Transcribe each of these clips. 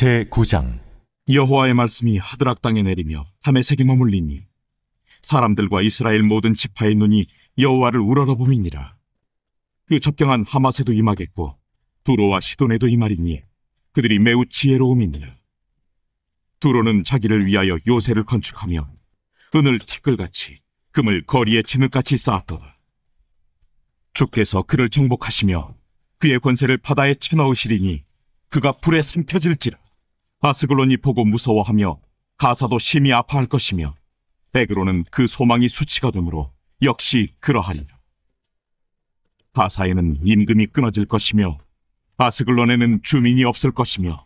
제9장. 여호와의 말씀이 하드락 땅에 내리며 다메섹에 머물리니 사람들과 이스라엘 모든 지파의 눈이 여호와를 우러러봄이니라. 그 접경한 하맛에도 임하겠고 두로와 시돈에도 임하리니 그들이 매우 지혜로움이니라. 두로는 자기를 위하여 요새를 건축하며 은을 티끌같이 금을 거리에 진흙같이 쌓았도다. 주께서 그를 정복하시며 그의 권세를 바다에 쳐넣으시리니 그가 불에 삼켜질지라. 아스글론이 보고 무서워하며 가사도 심히 아파할 것이며 에그로는 그 소망이 수치가 되므로 역시 그러하리라. 가사에는 임금이 끊어질 것이며 아스글론에는 주민이 없을 것이며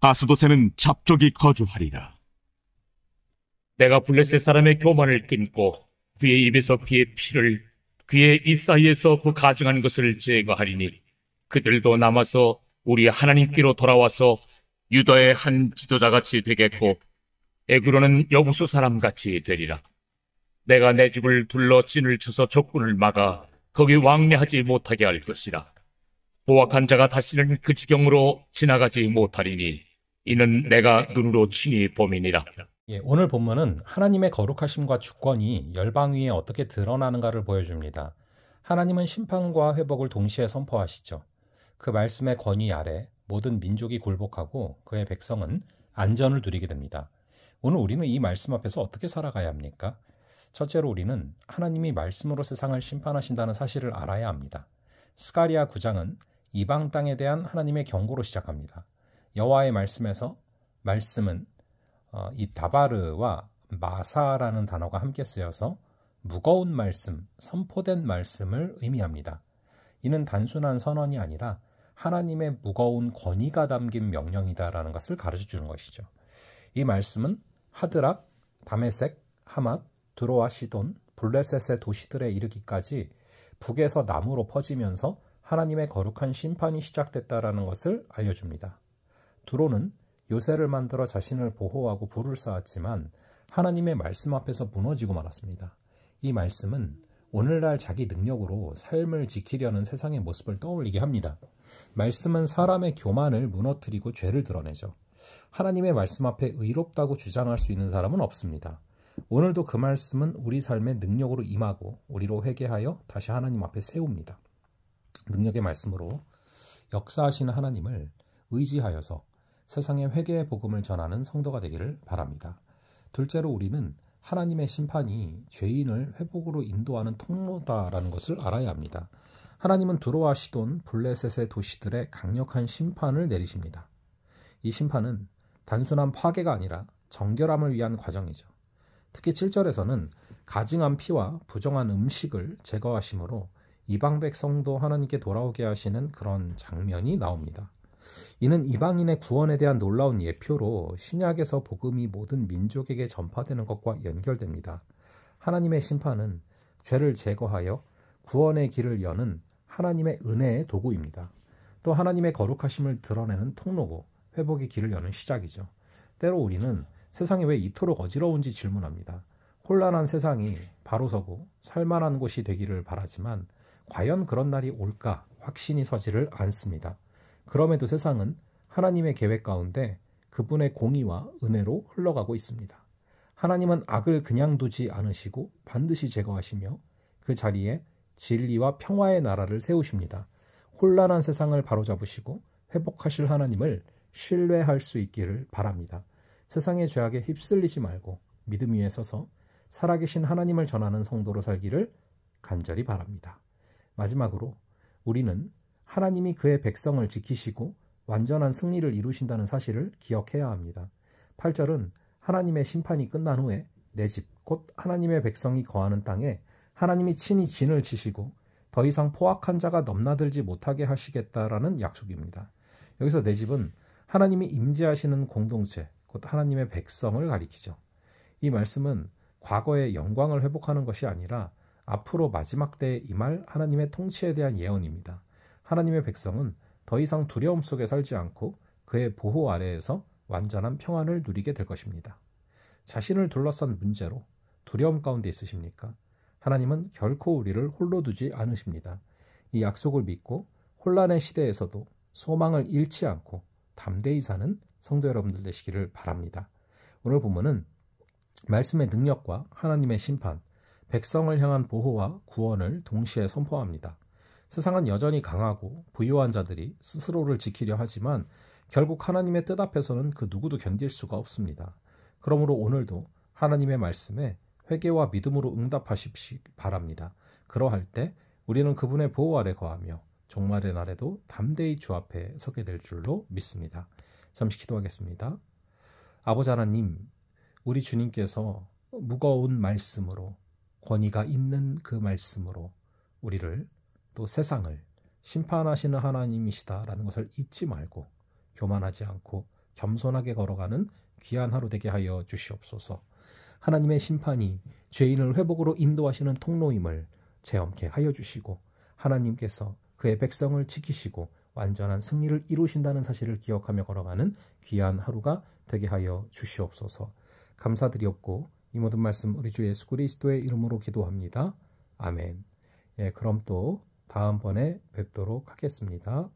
아스돗에는 잡족이 거주하리라. 내가 블레셋 사람의 교만을 끊고 그의 입에서 그의 피를 그의 입 사이에서 그 가증한 것을 제거하리니 그들도 남아서 우리 하나님께로 돌아와서 유다의 한 지도자같이 되겠고 에그로는 여부수 사람같이 되리라. 내가 내 집을 둘러 진을 쳐서 적군을 막아 거기 왕래하지 못하게 할 것이라. 포악한 자가 다시는 그 지경으로 지나가지 못하리니 이는 내가 눈으로 친히 범이니라. 오늘 본문은 하나님의 거룩하심과 주권이 열방 위에 어떻게 드러나는가를 보여줍니다. 하나님은 심판과 회복을 동시에 선포하시죠. 그 말씀의 권위 아래 모든 민족이 굴복하고 그의 백성은 안전을 누리게 됩니다. 오늘 우리는 이 말씀 앞에서 어떻게 살아가야 합니까? 첫째로 우리는 하나님이 말씀으로 세상을 심판하신다는 사실을 알아야 합니다. 스가랴 9장은 이방 땅에 대한 하나님의 경고로 시작합니다. 여호와의 말씀에서 말씀은 이 다바르와 마사라는 단어가 함께 쓰여서 무거운 말씀, 선포된 말씀을 의미합니다. 이는 단순한 선언이 아니라 하나님의 무거운 권위가 담긴 명령이다라는 것을 가르쳐주는 것이죠. 이 말씀은 하드락, 다메섹, 하맛, 두로와 시돈, 블레셋의 도시들에 이르기까지 북에서 남으로 퍼지면서 하나님의 거룩한 심판이 시작됐다라는 것을 알려줍니다. 두로는 요새를 만들어 자신을 보호하고 불을 쌓았지만 하나님의 말씀 앞에서 무너지고 말았습니다. 이 말씀은 오늘날 자기 능력으로 삶을 지키려는 세상의 모습을 떠올리게 합니다. 말씀은 사람의 교만을 무너뜨리고 죄를 드러내죠. 하나님의 말씀 앞에 의롭다고 주장할 수 있는 사람은 없습니다. 오늘도 그 말씀은 우리 삶의 능력으로 임하고 우리로 회개하여 다시 하나님 앞에 세웁니다. 능력의 말씀으로 역사하시는 하나님을 의지하여서 세상에 회개의 복음을 전하는 성도가 되기를 바랍니다. 둘째로 우리는 하나님의 심판이 죄인을 회복으로 인도하는 통로다라는 것을 알아야 합니다. 하나님은 두로와 시돈, 블레셋의 도시들의 강력한 심판을 내리십니다. 이 심판은 단순한 파괴가 아니라 정결함을 위한 과정이죠. 특히 7절에서는 가증한 피와 부정한 음식을 제거하심으로 이방 백성도 하나님께 돌아오게 하시는 그런 장면이 나옵니다. 이는 이방인의 구원에 대한 놀라운 예표로 신약에서 복음이 모든 민족에게 전파되는 것과 연결됩니다. 하나님의 심판은 죄를 제거하여 구원의 길을 여는 하나님의 은혜의 도구입니다. 또 하나님의 거룩하심을 드러내는 통로고 회복의 길을 여는 시작이죠. 때로 우리는 세상이 왜 이토록 어지러운지 질문합니다. 혼란한 세상이 바로 서고 살만한 곳이 되기를 바라지만 과연 그런 날이 올까 확신이 서지를 않습니다. 그럼에도 세상은 하나님의 계획 가운데 그분의 공의와 은혜로 흘러가고 있습니다. 하나님은 악을 그냥 두지 않으시고 반드시 제거하시며 그 자리에 진리와 평화의 나라를 세우십니다. 혼란한 세상을 바로잡으시고 회복하실 하나님을 신뢰할 수 있기를 바랍니다. 세상의 죄악에 휩쓸리지 말고 믿음 위에 서서 살아계신 하나님을 전하는 성도로 살기를 간절히 바랍니다. 마지막으로 우리는 하나님이 그의 백성을 지키시고 완전한 승리를 이루신다는 사실을 기억해야 합니다. 8절은 하나님의 심판이 끝난 후에 내 집, 곧 하나님의 백성이 거하는 땅에 하나님이 친히 진을 치시고 더 이상 포악한 자가 넘나들지 못하게 하시겠다라는 약속입니다. 여기서 내 집은 하나님이 임재하시는 공동체, 곧 하나님의 백성을 가리키죠. 이 말씀은 과거의 영광을 회복하는 것이 아니라 앞으로 마지막 때에 임할 하나님의 통치에 대한 예언입니다. 하나님의 백성은 더 이상 두려움 속에 살지 않고 그의 보호 아래에서 완전한 평안을 누리게 될 것입니다. 자신을 둘러싼 문제로 두려움 가운데 있으십니까? 하나님은 결코 우리를 홀로 두지 않으십니다. 이 약속을 믿고 혼란의 시대에서도 소망을 잃지 않고 담대히 사는 성도 여러분들 되시기를 바랍니다. 오늘 본문은 말씀의 능력과 하나님의 심판, 백성을 향한 보호와 구원을 동시에 선포합니다. 세상은 여전히 강하고 부유한 자들이 스스로를 지키려 하지만 결국 하나님의 뜻 앞에서는 그 누구도 견딜 수가 없습니다. 그러므로 오늘도 하나님의 말씀에 회개와 믿음으로 응답하십시기 바랍니다. 그러할 때 우리는 그분의 보호 아래 거하며 종말의 날에도 담대히 주 앞에 서게 될 줄로 믿습니다. 잠시 기도하겠습니다. 아버지 하나님, 우리 주님께서 무거운 말씀으로, 권위가 있는 그 말씀으로 우리를, 또 세상을 심판하시는 하나님이시다라는 것을 잊지 말고 교만하지 않고 겸손하게 걸어가는 귀한 하루 되게 하여 주시옵소서. 하나님의 심판이 죄인을 회복으로 인도하시는 통로임을 체험케 하여 주시고, 하나님께서 그의 백성을 지키시고 완전한 승리를 이루신다는 사실을 기억하며 걸어가는 귀한 하루가 되게 하여 주시옵소서. 감사드리옵고 이 모든 말씀 우리 주 예수 그리스도의 이름으로 기도합니다. 아멘. 그럼 또 다음번에 뵙도록 하겠습니다.